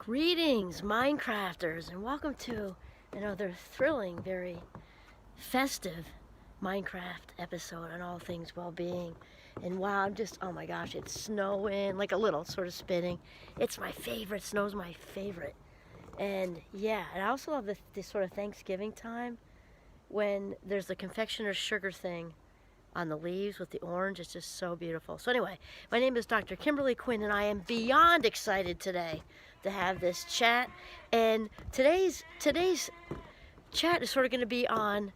Greetings, Minecrafters, and welcome to another thrilling, very festive Minecraft episode on all things well-being. And wow, oh my gosh, it's snowing, like a little, sort of spinning. It's my favorite, snow's my favorite. And yeah, and I also love this sort of Thanksgiving time when there's the confectioner's sugar thing on the leaves with the orange. It's just so beautiful. So anyway, my name is Dr. Kimberly Quinn, and I am beyond excited today to have this chat. And today's chat is sort of going to be on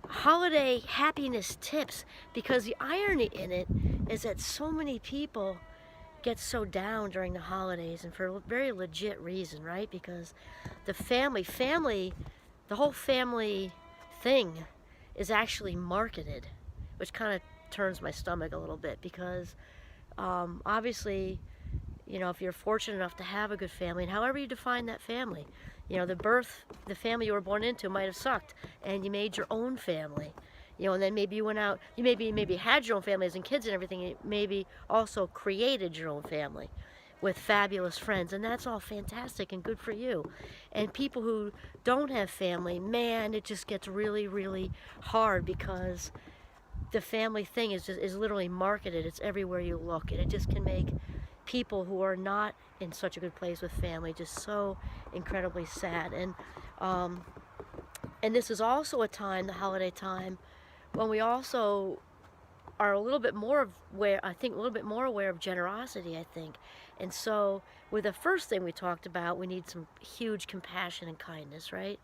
holiday happiness tips, because the irony in it is that so many people get so down during the holidays, and for a very legit reason, right? Because the whole family thing is actually marketed, which kind of turns my stomach a little bit, because obviously, if you're fortunate enough to have a good family, and however you define that family, the family you were born into might have sucked, and you made your own family, and then maybe you went out, you maybe had your own families and kids and everything, and you maybe also created your own family with fabulous friends, and that's all fantastic and good for you. And people who don't have family, man, it just gets really, really hard, because the family thing is literally marketed. It's everywhere you look, and it just can make people who are not in such a good place with family just so incredibly sad. And this is also a time, the holiday time, when we also are a little bit more aware of generosity, I think. And so with the first thing we talked about, we need some huge compassion and kindness, right?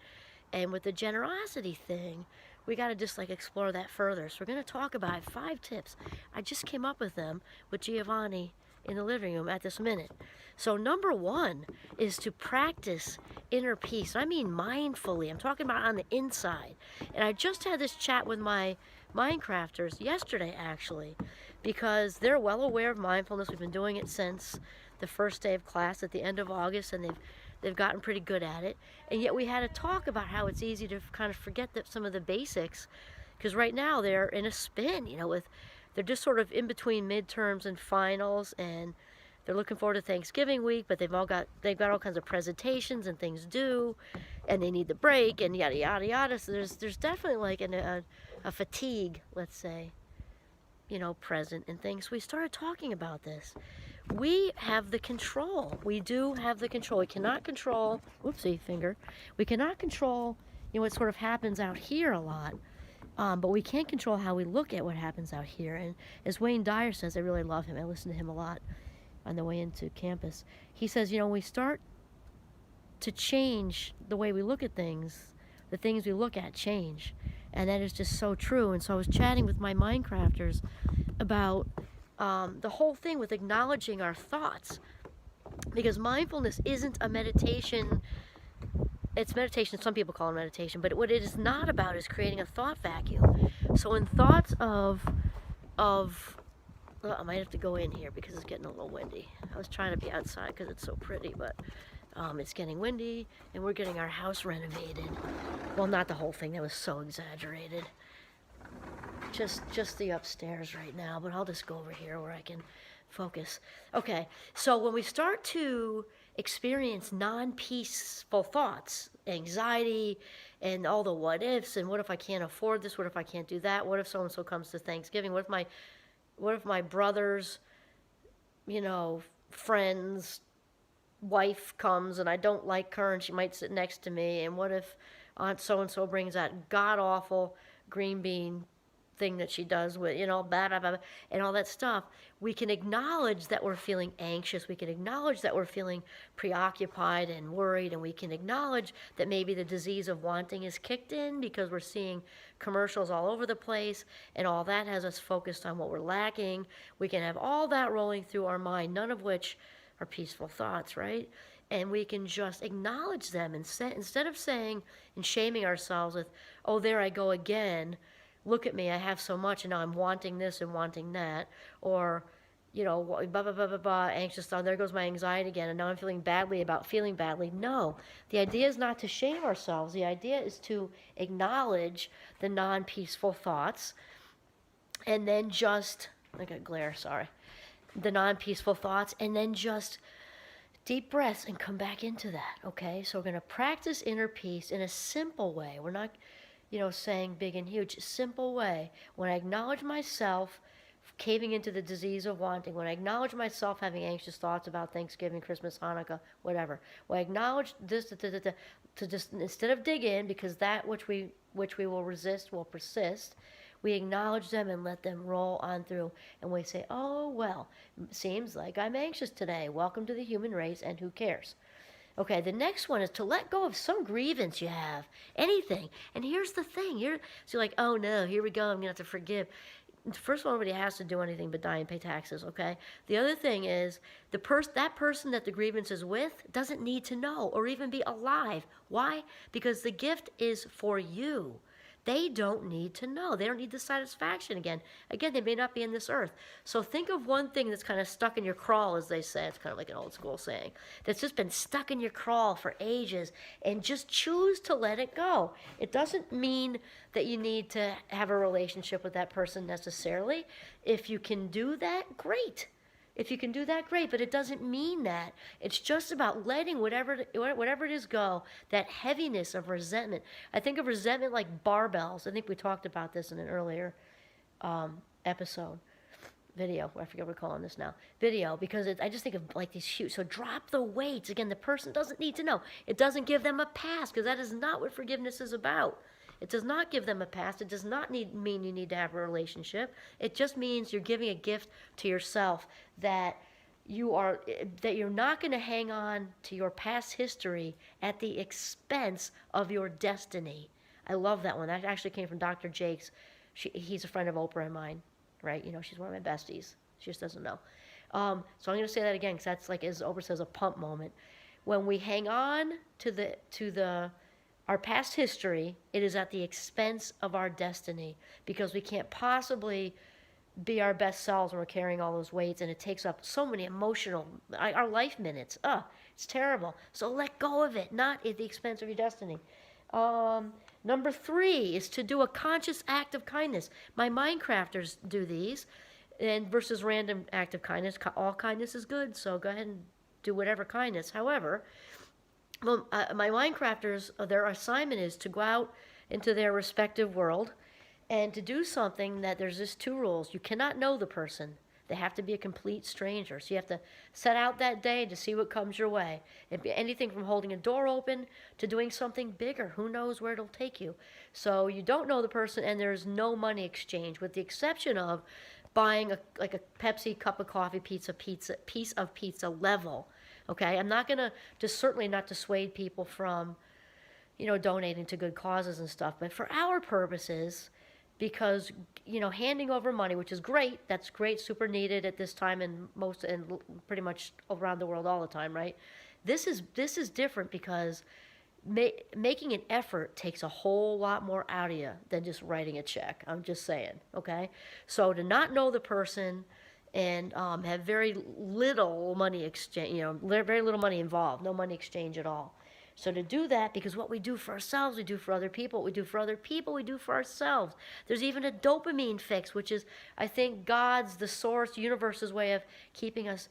And with the generosity thing, we got to just explore that further. So we're going to talk about 5 tips. I just came up with them with Giovanni in the living room at this minute. So number 1 is to practice inner peace. I mean mindfully. I'm talking about on the inside. And I just had this chat with my Minecrafters yesterday, actually, because they're well aware of mindfulness. We've been doing it since the first day of class at the end of August, and they've gotten pretty good at it. And yet we had to talk about how it's easy to kind of forget some of the basics, because right now they're in a spin, they're just sort of in between midterms and finals, and they're looking forward to Thanksgiving week, but they've got all kinds of presentations and things due, and they need the break, and yada yada yada. So there's definitely a fatigue, let's say, present and things. We started talking about this. We have the control. We do have the control. We cannot control, whoopsie finger, we cannot control, what sort of happens out here a lot. But we can't control how we look at what happens out here. And as Wayne Dyer says, I really love him. I listen to him a lot on the way into campus. He says, when we start to change the way we look at things, the things we look at change. And that is just so true. And so I was chatting with my Minecrafters about the whole thing with acknowledging our thoughts. Because mindfulness isn't a meditation. It's meditation, some people call it meditation, but what it is not about is creating a thought vacuum. So in thoughts of well, I might have to go in here because it's getting a little windy. I was trying to be outside because it's so pretty, but it's getting windy, and we're getting our house renovated. Well, not the whole thing, that was so exaggerated. Just the upstairs right now, but I'll just go over here where I can focus. Okay, so when we start to experience non-peaceful thoughts, anxiety, and all the what ifs, and what if I can't afford this, what if I can't do that, what if so-and-so comes to Thanksgiving, what if my brother's, friend's wife comes and I don't like her and she might sit next to me, and what if Aunt so-and-so brings that god-awful green bean thing that she does with, blah, blah, blah, and all that stuff. We can acknowledge that we're feeling anxious. We can acknowledge that we're feeling preoccupied and worried, and we can acknowledge that maybe the disease of wanting is kicked in because we're seeing commercials all over the place, and all that has us focused on what we're lacking. We can have all that rolling through our mind, none of which are peaceful thoughts, right? And we can just acknowledge them and instead of saying and shaming ourselves with, oh, there I go again, look at me, I have so much, and now I'm wanting this and wanting that, or, blah, blah, blah, blah, blah, anxious, oh, there goes my anxiety again, and now I'm feeling badly about feeling badly. No, the idea is not to shame ourselves. The idea is to acknowledge the non-peaceful thoughts, and then I got glare, sorry, the non-peaceful thoughts, and then just Deep breaths and come back into that, okay? So we're going to practice inner peace in a simple way. We're not, saying big and huge. Simple way. When I acknowledge myself caving into the disease of wanting, when I acknowledge myself having anxious thoughts about Thanksgiving, Christmas, Hanukkah, whatever, when I acknowledge this, to just, instead of dig in, because that which we will resist will persist, we acknowledge them and let them roll on through. And we say, oh, well, seems like I'm anxious today. Welcome to the human race, and who cares? Okay, the next one is to let go of some grievance you have, anything. And here's the thing. So you're like, oh no, here we go, I'm going to have to forgive. First of all, nobody has to do anything but die and pay taxes, okay? The other thing is, that person that the grievance is with doesn't need to know or even be alive. Why? Because the gift is for you. They don't need to know. They don't need the satisfaction again. Again, they may not be in this earth. So think of one thing that's kind of stuck in your crawl, as they say. It's kind of like an old school saying. That's just been stuck in your crawl for ages, and just choose to let it go. It doesn't mean that you need to have a relationship with that person necessarily. If you can do that, great. If you can do that, great, but it doesn't mean that. It's just about letting whatever it is go, that heaviness of resentment. I think of resentment like barbells. I think we talked about this in an earlier episode, video. I forget what we're calling this now. Video, because I just think of like these huge. So drop the weights. Again, the person doesn't need to know. It doesn't give them a pass, because that is not what forgiveness is about. It does not give them a past. It does not mean you need to have a relationship. It just means you're giving a gift to yourself that you're not going to hang on to your past history at the expense of your destiny. I love that one. That actually came from Dr. Jakes. He's a friend of Oprah and mine, right? She's one of my besties. She just doesn't know. So I'm going to say that again, because that's like, as Oprah says, a pump moment. When we hang on to our past history, it is at the expense of our destiny, because we can't possibly be our best selves when we're carrying all those weights, and it takes up so many our life minutes. It's terrible. So let go of it, not at the expense of your destiny. Number 3 is to do a conscious act of kindness. My Minecrafters do these, and versus random act of kindness. All kindness is good, so go ahead and do whatever kindness. However, my Minecrafters, their assignment is to go out into their respective world and to do something that there's just 2 rules. You cannot know the person. They have to be a complete stranger. So you have to set out that day to see what comes your way. It'd be anything from holding a door open to doing something bigger. Who knows where it'll take you? So you don't know the person, and there's no money exchange, with the exception of buying a Pepsi, cup of coffee, piece of pizza level. Okay, I'm not going to, just certainly not dissuade people from, donating to good causes and stuff. But for our purposes, because, handing over money, which is great, that's great, super needed at this time and pretty much around the world all the time, right? This is different, because making an effort takes a whole lot more out of you than just writing a check. I'm just saying, okay? So to not know the person and have very little money exchange, very little money involved, no money exchange at all. So to do that, because what we do for ourselves, we do for other people. What we do for other people, we do for ourselves. There's even a dopamine fix, which is, I think, God's, the source, universe's way of keeping us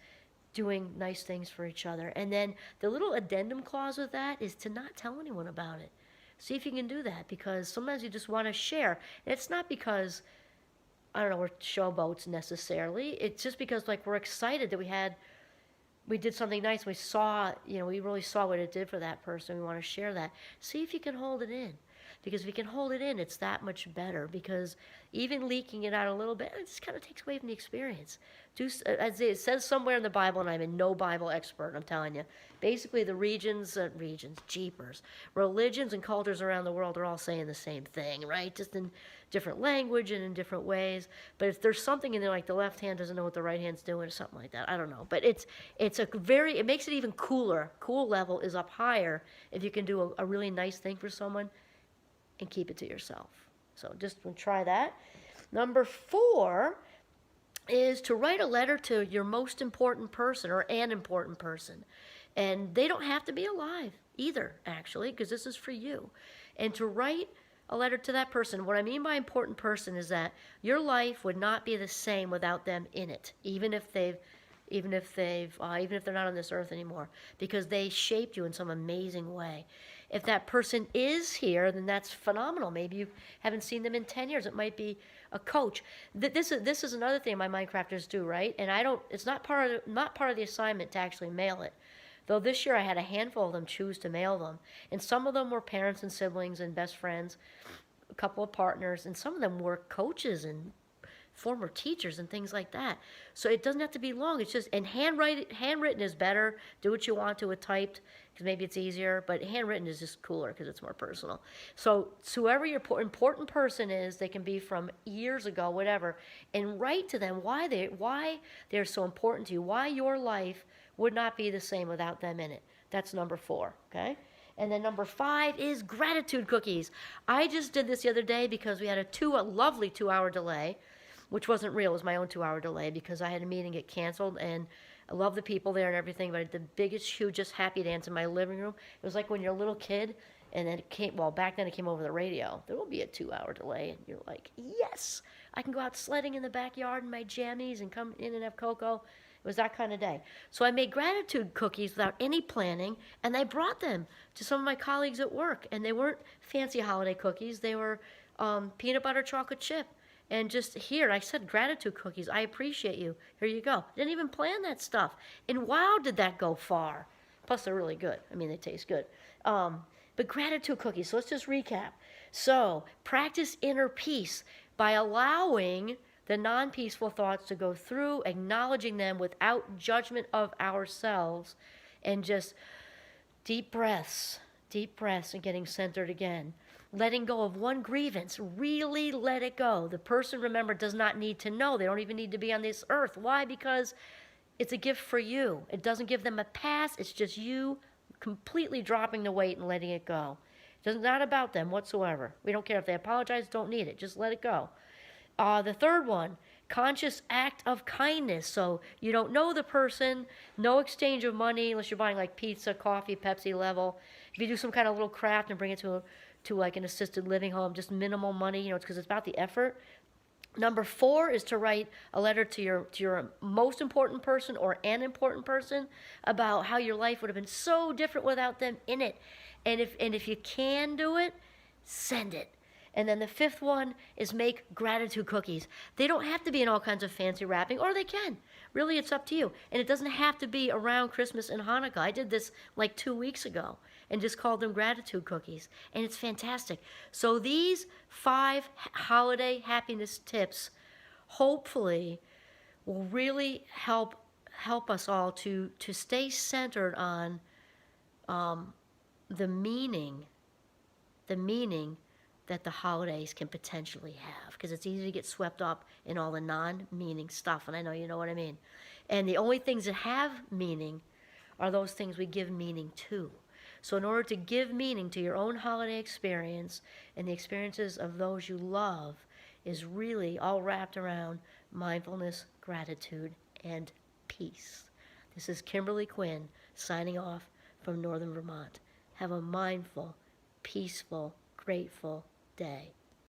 doing nice things for each other. And then the little addendum clause with that is to not tell anyone about it. See if you can do that, because sometimes you just want to share. And it's not because, I don't know, we're showboats necessarily. It's just because, like, we're excited that we did something nice. We saw, we really saw what it did for that person. We want to share that. See if you can hold it in. Because if you can hold it in, it's that much better. Because even leaking it out a little bit, it just kind of takes away from the experience. As it says somewhere in the Bible, and I'm a no Bible expert, I'm telling you, basically the religions and cultures around the world are all saying the same thing, right? Just in different language and in different ways. But if there's something in there, like the left hand doesn't know what the right hand's doing or something like that, I don't know. But it makes it even cooler. Cool level is up higher if you can do a really nice thing for someone and keep it to yourself. So just try that. Number 4 is to write a letter to your most important person, or an important person. And they don't have to be alive either, actually, because this is for you. And to write a letter to that person. What I mean by important person is that your life would not be the same without them in it, even if they've even if they're not on this earth anymore, because they shaped you in some amazing way. If that person is here, then that's phenomenal. Maybe you haven't seen them in 10 years. It might be a coach. This is another thing my Minecrafters do, right? And I don't. It's not part of the assignment to actually mail it. Though this year I had a handful of them choose to mail them, and some of them were parents and siblings and best friends, a couple of partners, and some of them were coaches and former teachers and things like that. So it doesn't have to be long. It's just, and handwritten is better. Do what you want to with typed, because maybe it's easier, but handwritten is just cooler because it's more personal. So whoever your important person is, they can be from years ago, whatever, and write to them why they're so important to you, why your life would not be the same without them in it. That's number 4, okay? And then number 5 is gratitude cookies. I just did this the other day because we had a lovely 2-hour delay, which wasn't real. It was my own 2-hour delay because I had a meeting get canceled, and I love the people there and everything, but I did the biggest, hugest happy dance in my living room. It was like when you're a little kid, and then back then it came over the radio. There will be a 2-hour delay, and you're like, yes, I can go out sledding in the backyard in my jammies and come in and have cocoa. It was that kind of day. So I made gratitude cookies without any planning, and I brought them to some of my colleagues at work. And they weren't fancy holiday cookies. They were peanut butter chocolate chip. And just here, I said, gratitude cookies. I appreciate you. Here you go. Didn't even plan that stuff. And wow, did that go far. Plus, they're really good. I mean, they taste good. But gratitude cookies. So let's just recap. So practice inner peace by allowing the non-peaceful thoughts to go through, acknowledging them without judgment of ourselves, and just deep breaths, and getting centered again. Letting go of one grievance, really let it go. The person, remember, does not need to know. They don't even need to be on this earth. Why? Because it's a gift for you. It doesn't give them a pass. It's just you completely dropping the weight and letting it go. It's not about them whatsoever. We don't care if they apologize, don't need it. Just let it go. The third one, conscious act of kindness. So you don't know the person, no exchange of money unless you're buying like pizza, coffee, Pepsi level. If you do some kind of little craft and bring it to like an assisted living home, just minimal money, it's because it's about the effort. Number 4 is to write a letter to your most important person or an important person about how your life would have been so different without them in it. And if you can do it, send it. And then the 5th one is make gratitude cookies. They don't have to be in all kinds of fancy wrapping, or they can. Really, it's up to you. And it doesn't have to be around Christmas and Hanukkah. I did this like 2 weeks ago and just called them gratitude cookies. And it's fantastic. So these 5 holiday happiness tips hopefully will really help us all to stay centered on the meaning that the holidays can potentially have, because it's easy to get swept up in all the non-meaning stuff, and I know you know what I mean. And the only things that have meaning are those things we give meaning to. So in order to give meaning to your own holiday experience and the experiences of those you love is really all wrapped around mindfulness, gratitude, and peace. This is Kimberly Quinn signing off from Northern Vermont. Have a mindful, peaceful, grateful day.